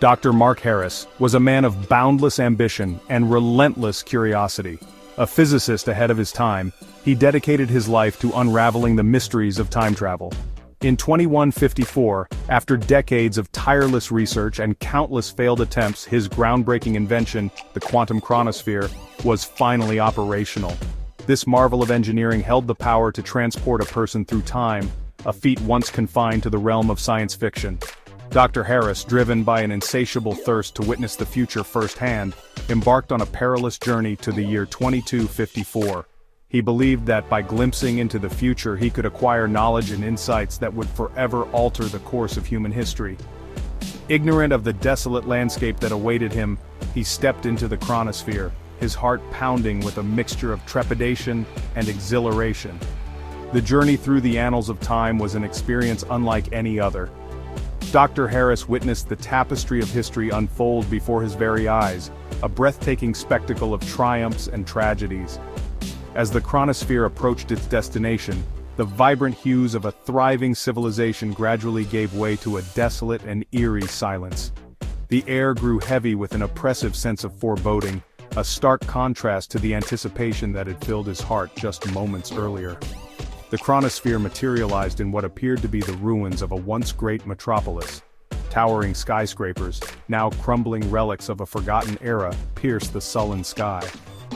Dr. Mark Haaris was a man of boundless ambition and relentless curiosity. A physicist ahead of his time, he dedicated his life to unraveling the mysteries of time travel. In 2154, after decades of tireless research and countless failed attempts, his groundbreaking invention, the quantum chronosphere, was finally operational. This marvel of engineering held the power to transport a person through time, a feat once confined to the realm of science fiction. Dr. Haaris, driven by an insatiable thirst to witness the future firsthand, embarked on a perilous journey to the year 2254. He believed that by glimpsing into the future he could acquire knowledge and insights that would forever alter the course of human history. Ignorant of the desolate landscape that awaited him, he stepped into the chronosphere, his heart pounding with a mixture of trepidation and exhilaration. The journey through the annals of time was an experience unlike any other. Dr. Haaris witnessed the tapestry of history unfold before his very eyes, a breathtaking spectacle of triumphs and tragedies. As the chronosphere approached its destination, the vibrant hues of a thriving civilization gradually gave way to a desolate and eerie silence. The air grew heavy with an oppressive sense of foreboding, a stark contrast to the anticipation that had filled his heart just moments earlier. The chronosphere materialized in what appeared to be the ruins of a once great metropolis. Towering skyscrapers, now crumbling relics of a forgotten era, pierced the sullen sky.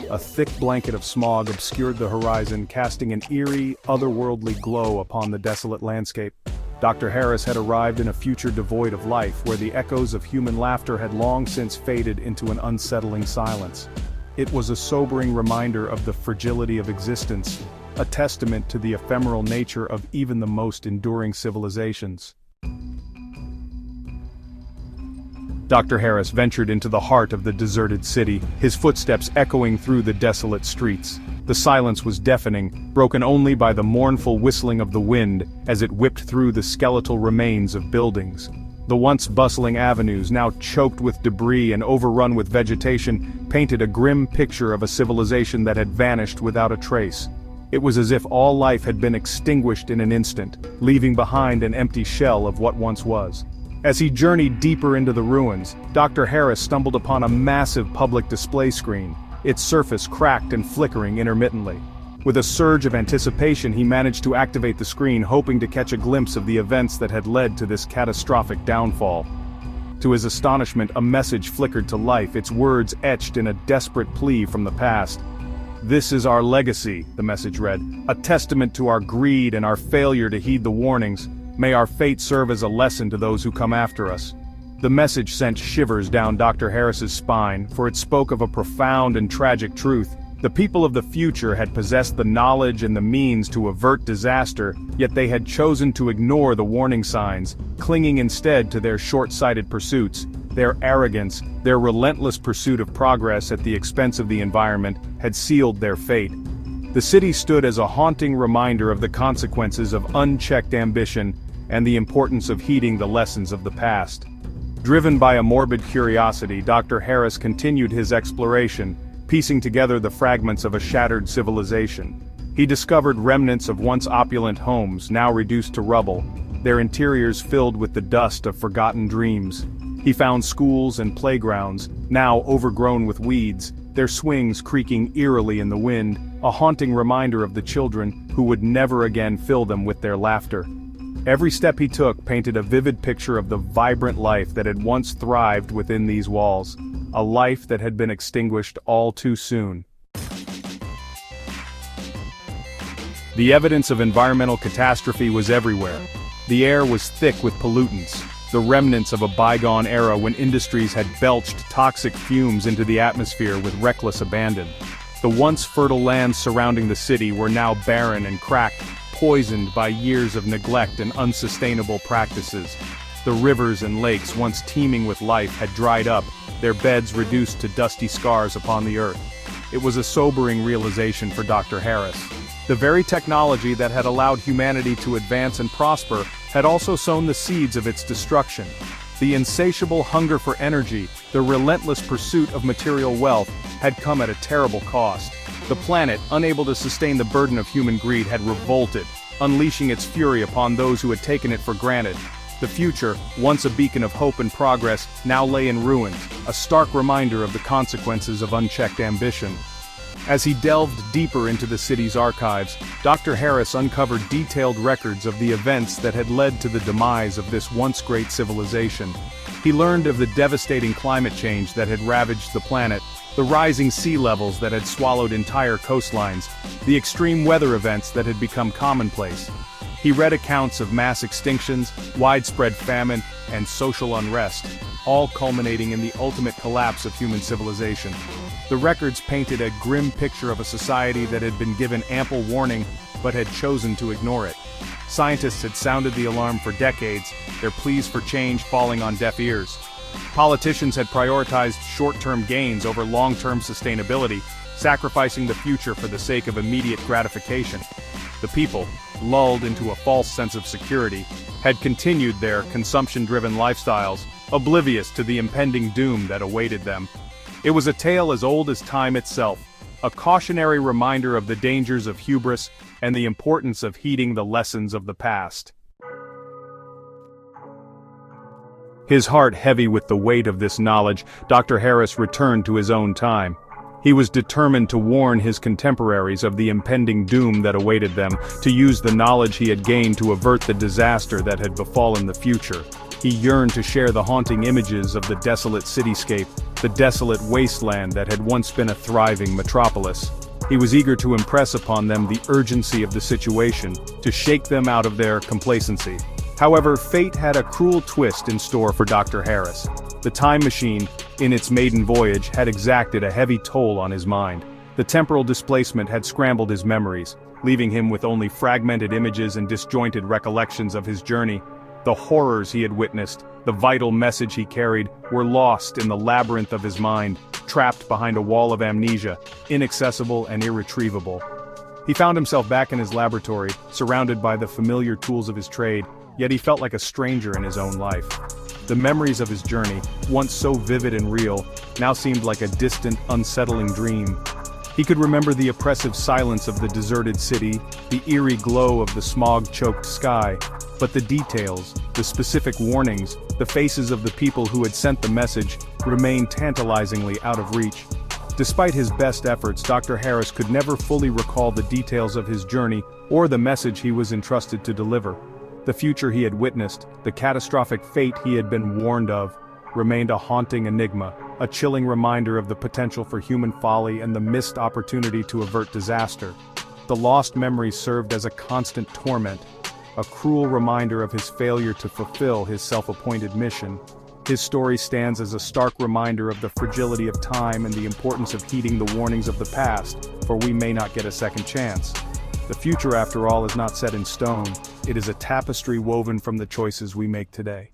A thick blanket of smog obscured the horizon, casting an eerie, otherworldly glow upon the desolate landscape. Dr. Haaris had arrived in a future devoid of life, where the echoes of human laughter had long since faded into an unsettling silence. It was a sobering reminder of the fragility of existence, a testament to the ephemeral nature of even the most enduring civilizations. Dr. Haaris ventured into the heart of the deserted city, his footsteps echoing through the desolate streets. The silence was deafening, broken only by the mournful whistling of the wind as it whipped through the skeletal remains of buildings. The once bustling avenues, now choked with debris and overrun with vegetation, painted a grim picture of a civilization that had vanished without a trace. It was as if all life had been extinguished in an instant, leaving behind an empty shell of what once was. As he journeyed deeper into the ruins, Dr. Haaris stumbled upon a massive public display screen, its surface cracked and flickering intermittently. With a surge of anticipation, he managed to activate the screen, hoping to catch a glimpse of the events that had led to this catastrophic downfall. To his astonishment, a message flickered to life, its words etched in a desperate plea from the past. "This is our legacy," the message read, "a testament to our greed and our failure to heed the warnings. May our fate serve as a lesson to those who come after us." The message sent shivers down Dr. Haaris's spine, for it spoke of a profound and tragic truth. The people of the future had possessed the knowledge and the means to avert disaster, yet they had chosen to ignore the warning signs, clinging instead to their short-sighted pursuits. Their arrogance, their relentless pursuit of progress at the expense of the environment, had sealed their fate. The city stood as a haunting reminder of the consequences of unchecked ambition and the importance of heeding the lessons of the past. Driven by a morbid curiosity, Dr. Haaris continued his exploration, piecing together the fragments of a shattered civilization. He discovered remnants of once opulent homes, now reduced to rubble, their interiors filled with the dust of forgotten dreams. He found schools and playgrounds, now overgrown with weeds, their swings creaking eerily in the wind, a haunting reminder of the children who would never again fill them with their laughter. Every step he took painted a vivid picture of the vibrant life that had once thrived within these walls, a life that had been extinguished all too soon. The evidence of environmental catastrophe was everywhere. The air was thick with pollutants, the remnants of a bygone era when industries had belched toxic fumes into the atmosphere with reckless abandon. The once fertile lands surrounding the city were now barren and cracked, poisoned by years of neglect and unsustainable practices. The rivers and lakes once teeming with life had dried up, their beds reduced to dusty scars upon the earth. It was a sobering realization for Dr. Haaris. The very technology that had allowed humanity to advance and prosper had also sown the seeds of its destruction. The insatiable hunger for energy, the relentless pursuit of material wealth, had come at a terrible cost. The planet, unable to sustain the burden of human greed, had revolted, unleashing its fury upon those who had taken it for granted. The future, once a beacon of hope and progress, now lay in ruins, a stark reminder of the consequences of unchecked ambition. As he delved deeper into the city's archives, Dr. Haaris uncovered detailed records of the events that had led to the demise of this once great civilization. He learned of the devastating climate change that had ravaged the planet, the rising sea levels that had swallowed entire coastlines, the extreme weather events that had become commonplace. He read accounts of mass extinctions, widespread famine, and social unrest, all culminating in the ultimate collapse of human civilization. The records painted a grim picture of a society that had been given ample warning but had chosen to ignore it. Scientists had sounded the alarm for decades, their pleas for change falling on deaf ears. Politicians had prioritized short-term gains over long-term sustainability, sacrificing the future for the sake of immediate gratification. The people, lulled into a false sense of security, had continued their consumption-driven lifestyles, oblivious to the impending doom that awaited them. It was a tale as old as time itself, a cautionary reminder of the dangers of hubris and the importance of heeding the lessons of the past. His heart heavy with the weight of this knowledge, Dr. Haaris returned to his own time. He was determined to warn his contemporaries of the impending doom that awaited them, to use the knowledge he had gained to avert the disaster that had befallen the future. He yearned to share the haunting images of the desolate cityscape, the desolate wasteland that had once been a thriving metropolis. He was eager to impress upon them the urgency of the situation, to shake them out of their complacency. However, fate had a cruel twist in store for Dr. Haaris. The time machine, in its maiden voyage, had exacted a heavy toll on his mind. The temporal displacement had scrambled his memories, leaving him with only fragmented images and disjointed recollections of his journey. The horrors he had witnessed, the vital message he carried, were lost in the labyrinth of his mind, trapped behind a wall of amnesia, inaccessible and irretrievable. He found himself back in his laboratory, surrounded by the familiar tools of his trade, yet he felt like a stranger in his own life. The memories of his journey, once so vivid and real, now seemed like a distant, unsettling dream. He could remember the oppressive silence of the deserted city, the eerie glow of the smog-choked sky, but the details, the specific warnings, the faces of the people who had sent the message, remained tantalizingly out of reach. Despite his best efforts, Dr. Haaris could never fully recall the details of his journey or the message he was entrusted to deliver. The future he had witnessed, the catastrophic fate he had been warned of, remained a haunting enigma, a chilling reminder of the potential for human folly and the missed opportunity to avert disaster. The lost memories served as a constant torment, a cruel reminder of his failure to fulfill his self-appointed mission. His story stands as a stark reminder of the fragility of time and the importance of heeding the warnings of the past, for we may not get a second chance. The future, after all, is not set in stone. It is a tapestry woven from the choices we make today.